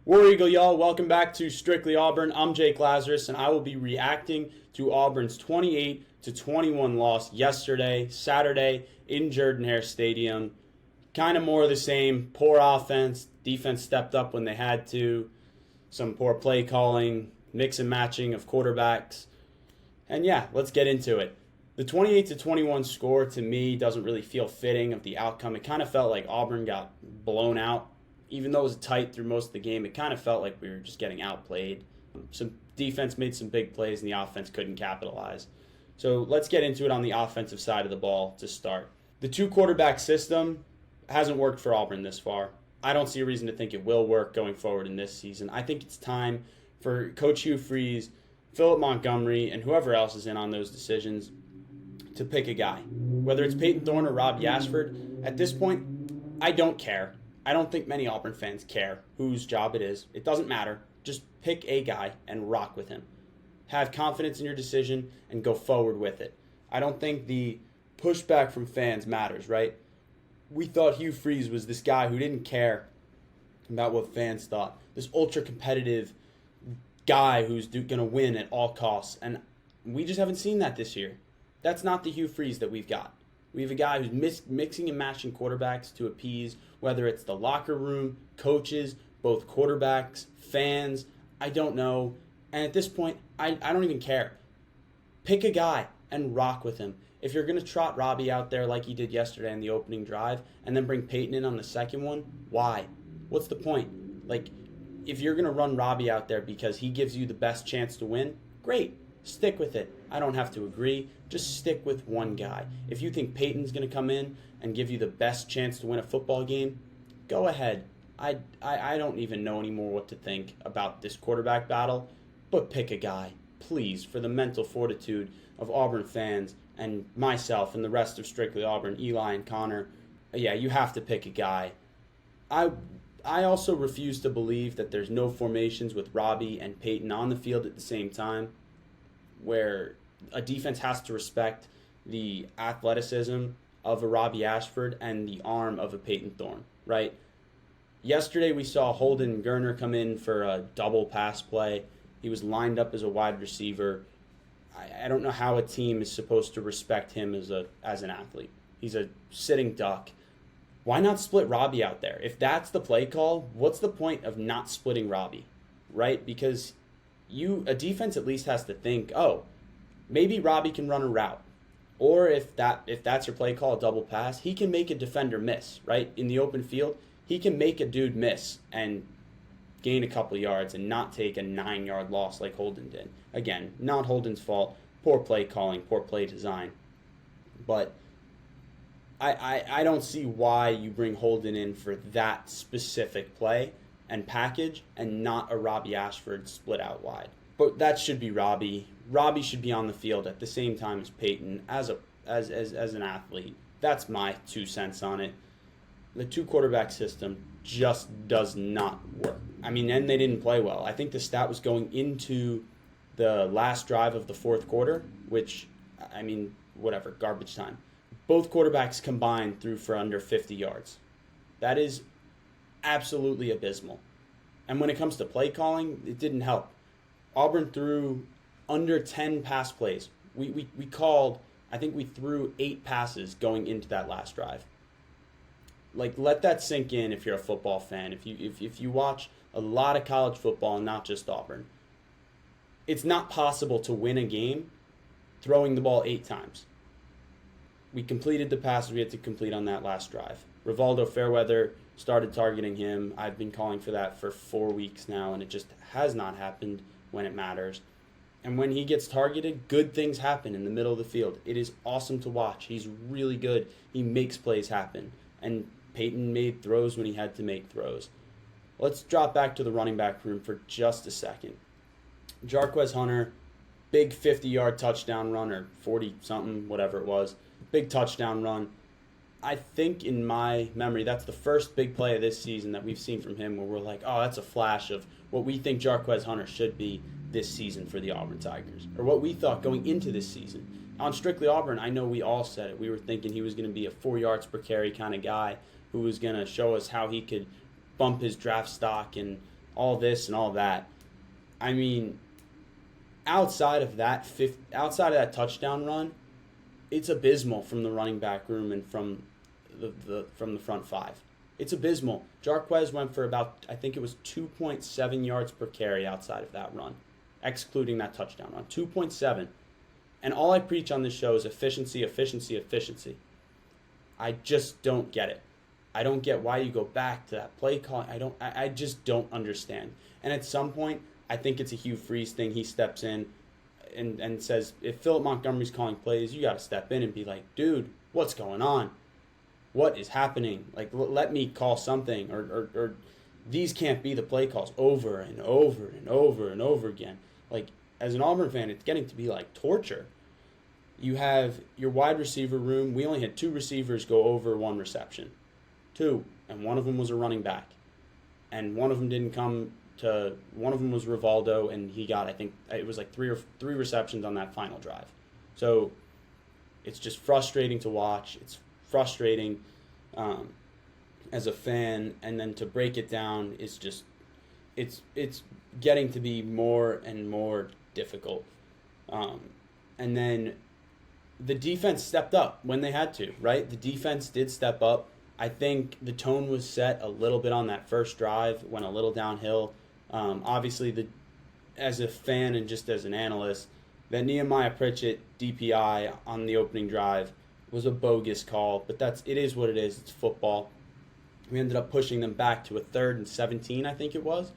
War Eagle, y'all. Welcome back to Strictly Auburn. I'm Jake Lazarus, and I will be reacting to Auburn's 28-21 loss yesterday, Saturday, in Jordan-Hare Stadium. Kind of more of the same. Poor offense. Defense stepped up when they had to. Some poor play calling, mix and matching of quarterbacks. And yeah, let's get into it. The 28-21 score, to me, doesn't really feel fitting of the outcome. It kind of felt like Auburn got blown out. Even though it was tight through most of the game, it kind of felt like we were just getting outplayed. Some defense made some big plays, and the offense couldn't capitalize. So let's get into it on the offensive side of the ball to start. The two-quarterback system hasn't worked for Auburn this far. I don't see a reason to think it will work going forward in this season. I think it's time for Coach Hugh Freeze, Philip Montgomery, and whoever else is in on those decisions to pick a guy. Whether it's Peyton Thorne or Robbie Ashford, at this point, I don't care. I don't think many Auburn fans care whose job it is. It doesn't matter. Just pick a guy and rock with him. Have confidence in your decision and go forward with it. I don't think the pushback from fans matters, right? We thought Hugh Freeze was this guy who didn't care about what fans thought. This ultra-competitive guy who's going to win at all costs. And we just haven't seen that this year. That's not the Hugh Freeze that we've got. We have a guy who's mixing and matching quarterbacks to appease, whether it's the locker room, coaches, both quarterbacks, fans, I don't know. And at this point, I don't even care. Pick a guy and rock with him. If you're going to trot Robbie out there like he did yesterday in the opening drive and then bring Peyton in on the second one, why? What's the point? Like, if you're going to run Robbie out there because he gives you the best chance to win, great. Stick with it. I don't have to agree. Just stick with one guy. If you think Peyton's going to come in and give you the best chance to win a football game, go ahead. I don't even know anymore what to think about this quarterback battle, but pick a guy, please, for the mental fortitude of Auburn fans and myself and the rest of Strictly Auburn, Eli and Connor. Yeah, you have to pick a guy. I also refuse to believe that there's no formations with Robbie and Peyton on the field at the same time, where a defense has to respect the athleticism of a Robbie Ashford and the arm of a Peyton Thorne, right? Yesterday we saw Holden Gerner come in for a double pass play. He was lined up as a wide receiver. I don't know how a team is supposed to respect him as an athlete. He's a sitting duck. Why not split Robbie out there? If that's the play call, what's the point of not splitting Robbie, right? Because a defense at least has to think, oh, maybe Robbie can run a route. Or if that's your play call, a double pass, he can make a defender miss, right? In the open field, he can make a dude miss and gain a couple yards and not take a 9-yard loss like Holden did. Again, not Holden's fault. Poor play calling, poor play design. But I don't see why you bring Holden in for that specific play and package and not a Robbie Ashford split out wide. But that should be Robbie. Robbie should be on the field at the same time as Peyton as an athlete. That's my 2 cents on it. The two-quarterback system just does not work. I mean, and they didn't play well. I think the stat was going into the last drive of the fourth quarter, which, I mean, whatever, garbage time. Both quarterbacks combined threw for under 50 yards. That is absolutely abysmal. And when it comes to play calling, it didn't help. Auburn threw under 10 pass plays. We called, I think we threw 8 passes going into that last drive. Like, let that sink in if you're a football fan. If you watch a lot of college football and not just Auburn, it's not possible to win a game throwing the ball 8 times. We completed the passes we had to complete on that last drive. Rivaldo Fairweather started targeting him. I've been calling for that for 4 weeks now, and it just has not happened when it matters. And when he gets targeted, good things happen in the middle of the field. It is awesome to watch. He's really good. He makes plays happen. And Peyton made throws when he had to make throws. Let's drop back to the running back room for just a second. Jarquez Hunter, big 50-yard touchdown run, or 40-something, whatever it was. Big touchdown run. I think in my memory, that's the first big play of this season that we've seen from him where we're like, oh, that's a flash of what we think Jarquez Hunter should be this season for the Auburn Tigers, or what we thought going into this season. On Strictly Auburn, I know we all said it. We were thinking he was going to be a 4 yards per carry kind of guy who was going to show us how he could bump his draft stock and all this and all that. I mean, outside of that touchdown run, it's abysmal from the running back room and from the front five. It's abysmal. Jarquez went for about, I think it was 2.7 yards per carry outside of that run, excluding that touchdown run. 2.7. And all I preach on this show is efficiency, efficiency, efficiency. I just don't get it. I don't get why you go back to that play call. I just don't understand. And at some point, I think it's a Hugh Freeze thing. He steps in and says, if Philip Montgomery's calling plays, you got to step in and be like, dude, what's going on? What is happening? Like, let me call something. Or these can't be the play calls over and over and over and over again. Like, as an Auburn fan, it's getting to be like torture. You have your wide receiver room. We only had 2 receivers go over 1 reception. 2. And one of them was a running back. And one of them didn't come to, one of them was Rivaldo, and he got, I think, it was like 3 receptions on that final drive. So it's just frustrating to watch. It's frustrating as a fan, and then to break it down is just, it's getting to be more and more difficult. And then the defense stepped up when they had to, right? The defense did step up. I think the tone was set a little bit on that first drive, went a little downhill. Obviously, as a fan and just as an analyst, that Nehemiah Pritchett DPI on the opening drive was a bogus call, but it is what it is. It's football. We ended up pushing them back to a 3rd and 17, I think it was,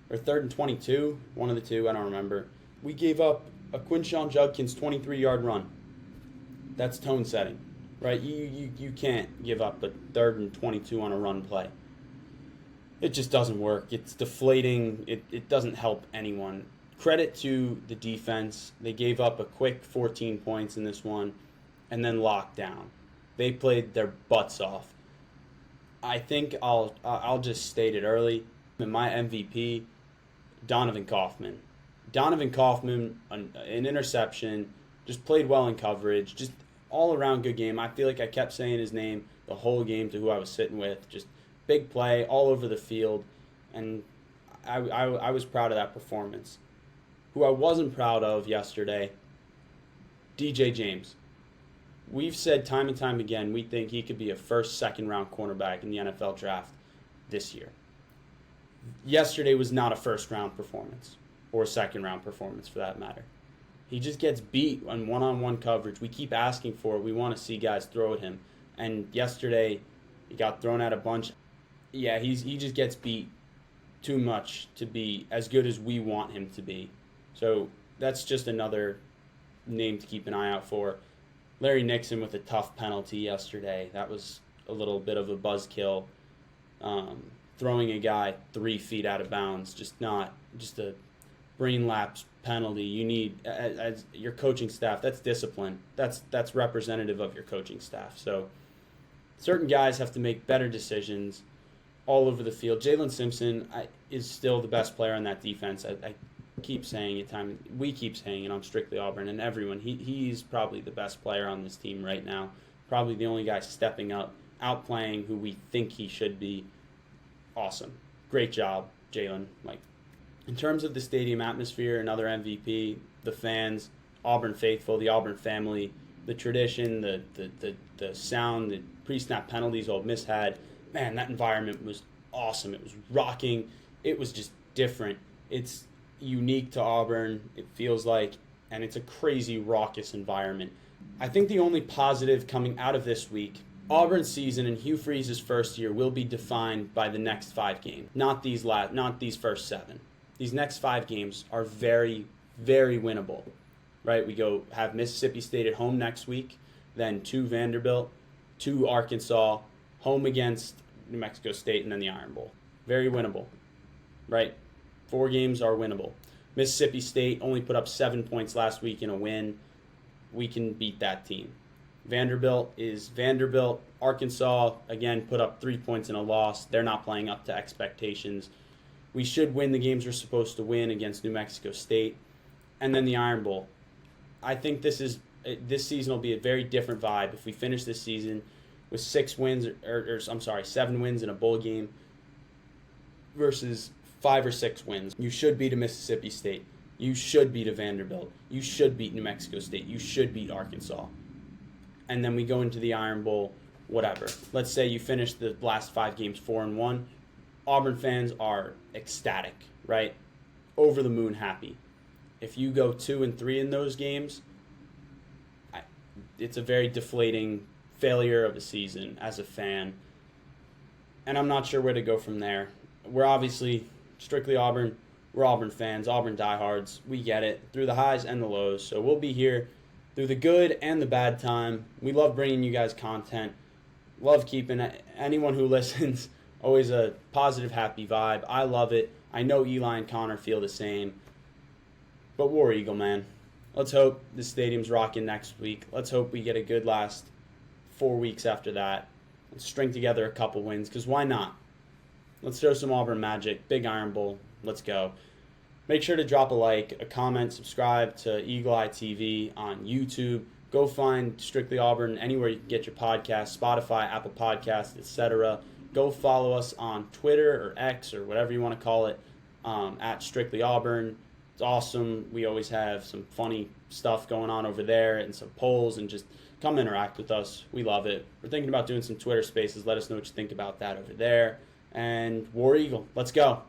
or 3rd and 22, one of the two, I don't remember. We gave up a Quinshon Judkins 23-yard run. That's tone setting, right? You can't give up a 3rd and 22 on a run play. It just doesn't work. It's deflating. It doesn't help anyone. Credit to the defense. They gave up a quick 14 points in this one and then locked down. They played their butts off. I think I'll just state it early. My MVP, Donovan Kaufman. Donovan Kaufman, an interception, just played well in coverage, just all-around good game. I feel like I kept saying his name the whole game to who I was sitting with. Just big play all over the field, and I was proud of that performance. Who I wasn't proud of yesterday, DJ James. We've said time and time again we think he could be a first, second-round cornerback in the NFL draft this year. Yesterday was not a first-round performance, or a second-round performance for that matter. He just gets beat on one-on-one coverage. We keep asking for it. We want to see guys throw at him. And yesterday, he got thrown at a bunch. Yeah, he just gets beat too much to be as good as we want him to be. So that's just another name to keep an eye out for. Larry Nixon with a tough penalty yesterday. That was a little bit of a buzzkill. Throwing a guy 3 feet out of bounds, just a brain lapse penalty. You need, as your coaching staff, that's discipline. That's representative of your coaching staff. So certain guys have to make better decisions all over the field. Jalen Simpson is still the best player on that defense. I keep saying it we keep saying it on Strictly Auburn, and everyone, he's probably the best player on this team right now. Probably the only guy stepping up, outplaying who we think he should be. Awesome. Great job, Jalen. In terms of the stadium atmosphere, another MVP, the fans, Auburn faithful, the Auburn family, the tradition, the sound, the pre-snap penalties Ole Miss had, man, that environment was awesome. It was rocking. It was just different. It's unique to Auburn, it feels like, and it's a crazy, raucous environment. I think the only positive coming out of this week, Auburn's season in Hugh Freeze's first year will be defined by the next 5 games, not these first 7. These next 5 games are very, very winnable, right? We have Mississippi State at home next week, then to Vanderbilt, to Arkansas, home against New Mexico State, and then the Iron Bowl. Very winnable, right? 4 games are winnable. Mississippi State only put up 7 points last week in a win. We can beat that team. Vanderbilt is Vanderbilt. Arkansas, again, put up 3 points in a loss. They're not playing up to expectations. We should win the games we're supposed to win against New Mexico State. And then the Iron Bowl. I think this season will be a very different vibe if we finish this season with 7 wins in a bowl game versus 5 or 6 wins. You should beat a Mississippi State. You should beat a Vanderbilt. You should beat New Mexico State. You should beat Arkansas. And then we go into the Iron Bowl, whatever. Let's say you finish the last 5 games 4-1. Auburn fans are ecstatic, right? Over the moon happy. If you go 2-3 in those games, it's a very deflating failure of a season as a fan. And I'm not sure where to go from there. We're obviously Strictly Auburn. We're Auburn fans, Auburn diehards. We get it through the highs and the lows. So we'll be here through the good and the bad time. We love bringing you guys content. Love keeping anyone who listens always a positive, happy vibe. I love it. I know Eli and Connor feel the same. But War Eagle, man. Let's hope the stadium's rocking next week. Let's hope we get a good last 4 weeks after that. Let's string together a couple wins, because why not? Let's throw some Auburn magic. Big Iron Bowl. Let's go. Make sure to drop a like, a comment, subscribe to Eagle Eye TV on YouTube. Go find Strictly Auburn anywhere you can get your podcast, Spotify, Apple Podcasts, etc. Go follow us on Twitter or X or whatever you want to call it, at Strictly Auburn. It's awesome. We always have some funny stuff going on over there and some polls, and just come interact with us. We love it. We're thinking about doing some Twitter spaces. Let us know what you think about that over there. And War Eagle, let's go.